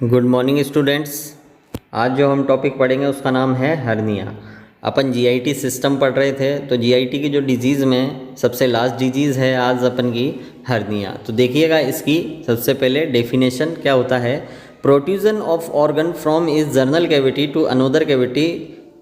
Good morning students. आज जो हम टॉपिक पढ़ेंगे उसका नाम है हर्निया। अपन जीआईटी सिस्टम पढ़ रहे थे, तो जीआईटी की जो डिजीज़ में सबसे लास्ट डिजीज़ है आज अपन की हर्निया। तो देखिएगा इसकी सबसे पहले डेफिनेशन क्या होता है। Protrusion of organ from is general cavity to another cavity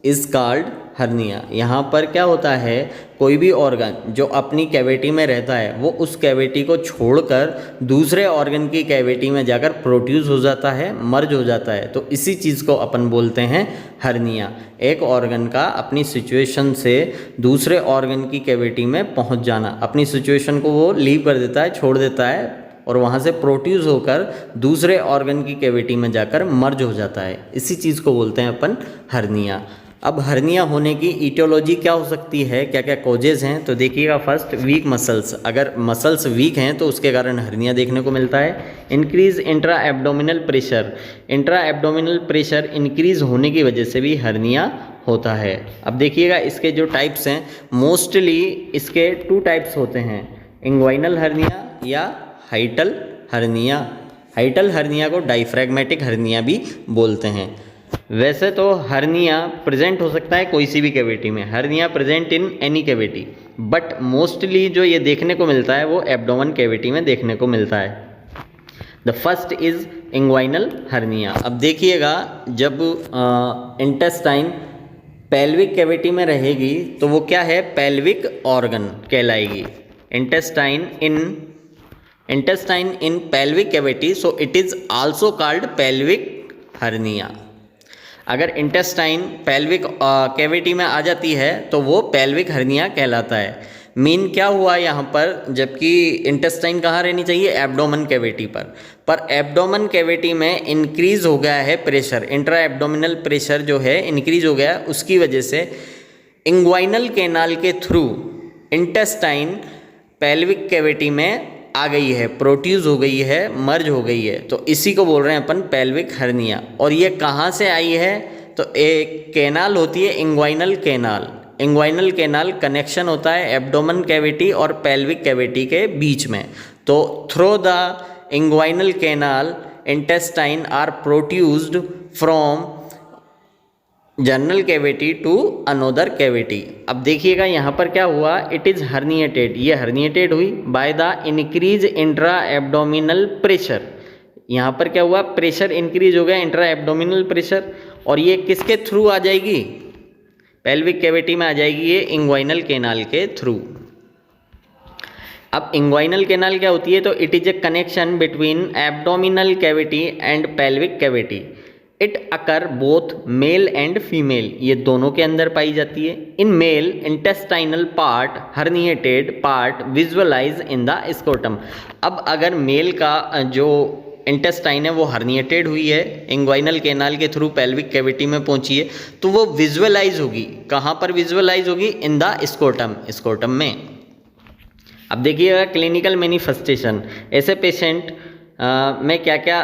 is called hernia. यहाँ पर क्या होता है, कोई भी ऑर्गन जो अपनी कैविटी में रहता है वो उस कैविटी को छोड़कर दूसरे ऑर्गन की कैविटी में जाकर प्रोड्यूस हो जाता है, मर्ज हो जाता है, तो इसी चीज़ को अपन बोलते हैं हर्निया। एक ऑर्गन का अपनी सिचुएशन से दूसरे ऑर्गन की कैविटी में पहुंच जाना, अपनी सिचुएशन को वो लीव कर देता है, छोड़ देता है और वहाँ से प्रोड्यूस होकर दूसरे ऑर्गन की कैविटी में जाकर मर्ज हो जाता है, इसी चीज़ को बोलते हैं अपन हर्निया। अब हर्निया होने की इटियोलॉजी क्या हो सकती है, क्या क्या कॉजेज़ हैं, तो देखिएगा फर्स्ट वीक मसल्स। अगर मसल्स वीक हैं तो उसके कारण हर्निया देखने को मिलता है। Increase intra abdominal pressure, intra abdominal pressure increase होने की वजह से भी हर्निया होता है। अब देखिएगा इसके जो टाइप्स हैं, मोस्टली इसके 2 टाइप्स होते हैं, इंग्वाइनल हर्निया या हाइटल हर्निया। हाइटल हर्निया को डायफ्रैग्मेटिक हर्निया भी बोलते हैं। वैसे तो हर्निया प्रेजेंट हो सकता है कोई सी भी कैविटी में, hernia present in any cavity, but mostly जो ये देखने को मिलता है वो एब्डोमेन कैविटी में देखने को मिलता है। The first is inguinal hernia. अब देखिएगा जब इंटेस्टाइन पेल्विक कैविटी में रहेगी तो वो क्या है, पेल्विक ऑर्गन कहलाएगी। intestine in pelvic cavity, so it is also called pelvic hernia। अगर इंटेस्टाइन पेल्विक कैविटी में आ जाती है तो वो पेल्विक हर्निया कहलाता है। मीन क्या हुआ यहाँ पर, जबकि इंटेस्टाइन कहाँ रहनी चाहिए, एब्डोमेन कैविटी पर एब्डोमेन कैविटी में इंक्रीज हो गया है प्रेशर, इंट्रा एब्डोमिनल प्रेशर जो है इंक्रीज हो गया, उसकी वजह से इंग्वाइनल कैनाल के थ्रू इंटेस्टाइन पेल्विक कैविटी में आ गई है, प्रोड्यूस हो गई है, मर्ज हो गई है, तो इसी को बोल रहे हैं अपन पेल्विक हर्निया। और ये कहाँ से आई है, तो एक कैनाल होती है inguinal canal. Inguinal canal connection होता है एब्डोमेन कैविटी और पेल्विक कैविटी के बीच में, तो through the inguinal canal intestine are produced from general cavity to another cavity. अब देखिएगा यहाँ पर क्या हुआ, इट इज़ हर्निएटेड, ये हर्निएटेड हुई by the increase intra abdominal pressure. यहाँ पर क्या हुआ, प्रेशर इंक्रीज हो गया, इंट्रा एब्डोमिनल प्रेशर, और ये किसके थ्रू आ जाएगी, पेल्विक कैविटी में आ जाएगी, ये इंग्वाइनल कैनाल के थ्रू। अब इंग्वाइनल कैनाल क्या होती है, तो it is a connection between abdominal cavity and pelvic cavity. It occur both male and female, ये दोनों के अंदर पाई जाती है। In male intestinal part herniated part visualize in the scrotum. अब अगर मेल का जो इंटेस्टाइन है वो हर्निएटेड हुई है, इंग्वाइनल कैनाल के थ्रू पेल्विक कैविटी में पहुंची है, तो वो विजुअलाइज होगी, कहाँ पर विजुअलाइज होगी, इन द स्कोटम, स्कोटम में। अब देखिएगा क्लिनिकल मैनिफेस्टेशन, ऐसे पेशेंट में क्या क्या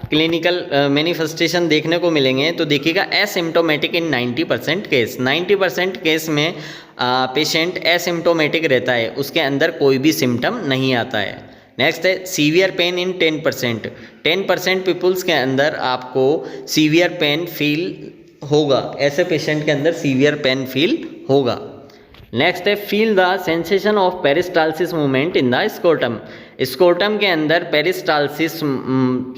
क्लिनिकल मैनिफेस्टेशन देखने को मिलेंगे, तो देखिएगा एसिम्टोमेटिक इन 90% केस, 90% केस में पेशेंट एसिम्टोमेटिक रहता है, उसके अंदर कोई भी सिम्टम नहीं आता है। नेक्स्ट है सीवियर पेन इन 10% पीपुल्स के अंदर आपको सीवियर पेन फील होगा, ऐसे पेशेंट के अंदर सीवियर पेन फील होगा। नेक्स्ट है feel the sensation of peristalsis movement in the scrotum, scrotum के अंदर पेरिस्टाल्सिस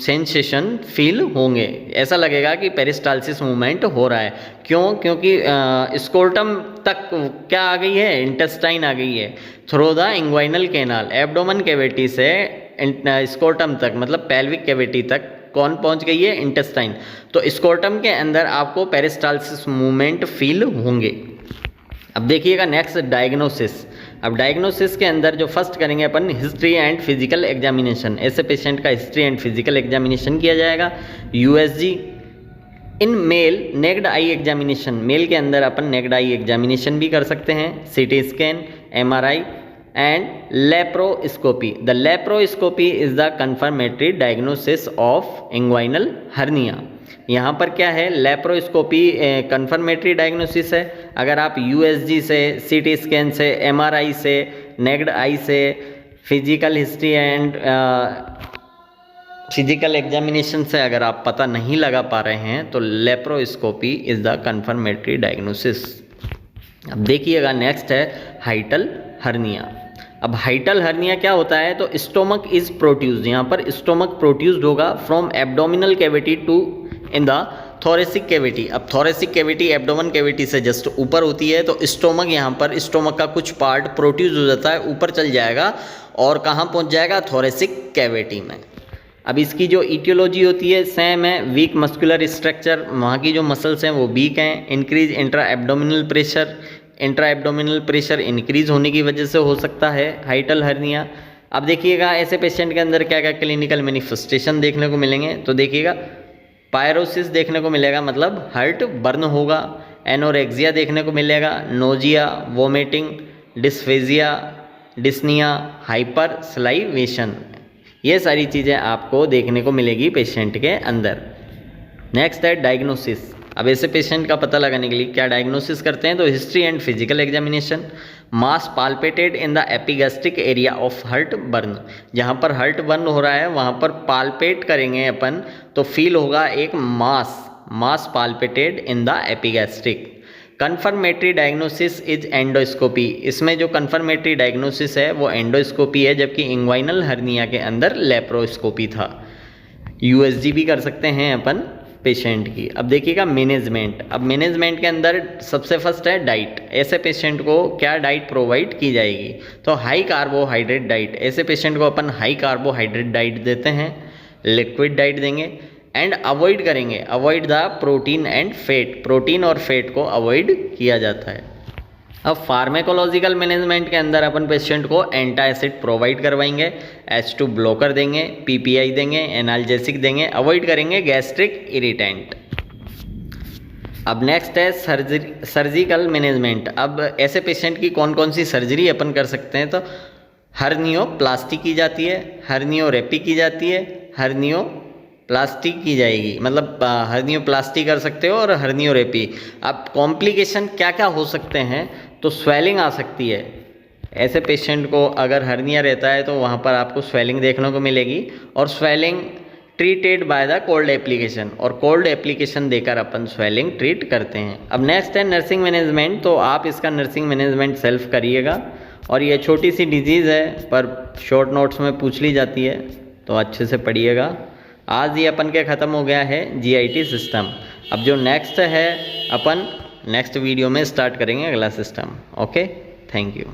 सेंसेशन फील होंगे, ऐसा लगेगा कि पेरिस्टाल्सिस मूवमेंट हो रहा है। क्यों, क्योंकि स्कोटम तक क्या आ गई है, इंटेस्टाइन आ गई है, through the inguinal canal, abdomen cavity से स्कोटम तक, मतलब पेल्विक कैविटी तक कौन पहुंच गई है, इंटेस्टाइन, तो स्कोटम के अंदर आपको पेरिस्टाल्सिस मूवमेंट फील होंगे। अब देखिएगा नेक्स्ट डायग्नोसिस। अब डायग्नोसिस के अंदर जो फर्स्ट करेंगे अपन, हिस्ट्री एंड फिजिकल एग्जामिनेशन, ऐसे पेशेंट का हिस्ट्री एंड फिजिकल एग्जामिनेशन किया जाएगा। USG in male naked eye examination, male के अंदर अपन नेक्ड आई एग्जामिनेशन भी कर सकते हैं, CT scan, MRI and laparoscopy. The laparoscopy is the confirmatory diagnosis of inguinal hernia. यहाँ पर क्या है, लेप्रोस्कोपी कंफर्मेटरी डायग्नोसिस है। अगर आप यूएसजी से, सीटी स्कैन से, एमआरआई से, नेक्ड आई से, physical history and physical examination से अगर आप पता नहीं लगा पा रहे हैं तो laparoscopy is the confirmatory diagnosis. अब देखिएगा नेक्स्ट है हाइटल हर्निया। अब हाइटल हर्निया क्या होता है, तो स्टोमक इज प्रोड्यूस्ड, यहाँ पर स्टोमक प्रोड्यूस्ड होगा from abdominal cavity to in the thoracic cavity. अब थोरेसिक कैविटी एब्डोमन कैविटी से जस्ट ऊपर होती है, तो स्टोमक यहाँ पर स्टोमक का कुछ पार्ट प्रोड्यूस हो जाता है, ऊपर चल जाएगा और कहाँ पहुँच जाएगा, थोरेसिक कैविटी में। अब इसकी जो इटियोलॉजी होती है सेम है, वीक मस्कुलर स्ट्रक्चर, वहाँ की जो मसल्स हैं वो वीक हैं। Increase intra abdominal pressure, intra abdominal pressure increase होने की वजह से हो सकता है हाइटल हर्निया। अब देखिएगा ऐसे पेशेंट के अंदर क्या क्या क्लिनिकल मैनिफेस्टेशन देखने को मिलेंगे, तो देखिएगा पायरोसिस देखने को मिलेगा, मतलब हार्ट बर्न होगा। एनोरेक्सिया देखने को मिलेगा, nausea, vomiting, dysphagia, dyspnoea, hyper salivation, ये सारी चीज़ें आपको देखने को मिलेगी पेशेंट के अंदर। नेक्स्ट है डायग्नोसिस। अब ऐसे पेशेंट का पता लगाने के लिए क्या डायग्नोसिस करते हैं, तो history and physical examination. Mass palpated in the epigastric area of heart burn, जहाँ पर हार्ट बर्न हो रहा है वहाँ पर पाल्पेट करेंगे अपन तो फील होगा एक mass palpated in the epigastric. Confirmatory diagnosis is endoscopy, इसमें जो कन्फर्मेटरी डायग्नोसिस है वो एंडोस्कोपी है, जबकि इंग्वाइनल हर्निया के अंदर लेप्रोस्कोपी था। यूएसजी भी कर सकते हैं अपन पेशेंट की। अब देखिएगा मैनेजमेंट। अब मैनेजमेंट के अंदर सबसे फर्स्ट है डाइट। ऐसे पेशेंट को क्या डाइट प्रोवाइड की जाएगी, तो हाई कार्बोहाइड्रेट डाइट। ऐसे पेशेंट को अपन हाई कार्बोहाइड्रेट डाइट देते हैं, लिक्विड डाइट देंगे एंड अवॉइड करेंगे, avoid the protein and fat, protein और फैट को अवॉइड किया जाता है। अब फार्मेकोलॉजिकल मैनेजमेंट के अंदर अपन पेशेंट को एंटासिड प्रोवाइड करवाएंगे, H2 ब्लॉकर देंगे, PPI देंगे, एनाल्जेसिक देंगे, अवॉइड करेंगे गैस्ट्रिक इरिटेंट। अब नेक्स्ट है सर्जिकल मैनेजमेंट। अब ऐसे पेशेंट की कौन कौन सी सर्जरी अपन कर सकते हैं, तो हर्नियोप्लास्टी की जाती है, हर्नियोरेपी की जाती है, हर्नियोप्लास्टी की जाएगी, मतलब हर्नियोप्लास्टी कर सकते हो और हर्नियोरेपी। अब कॉम्प्लिकेशन क्या क्या हो सकते हैं, तो स्वेलिंग आ सकती है। ऐसे पेशेंट को अगर हर्निया रहता है तो वहाँ पर आपको स्वेलिंग देखने को मिलेगी, और swelling treated by the cold application, और कोल्ड एप्लीकेशन देकर अपन स्वेलिंग ट्रीट करते हैं। अब नेक्स्ट है नर्सिंग मैनेजमेंट। तो आप इसका नर्सिंग मैनेजमेंट सेल्फ करिएगा, और ये छोटी सी डिजीज़ है पर शॉर्ट नोट्स में पूछ ली जाती है, तो अच्छे से पढ़िएगा। आज ये अपन के ख़त्म हो गया है GIT सिस्टम। अब जो नेक्स्ट है अपन नेक्स्ट वीडियो में स्टार्ट करेंगे अगला सिस्टम। Okay, thank you.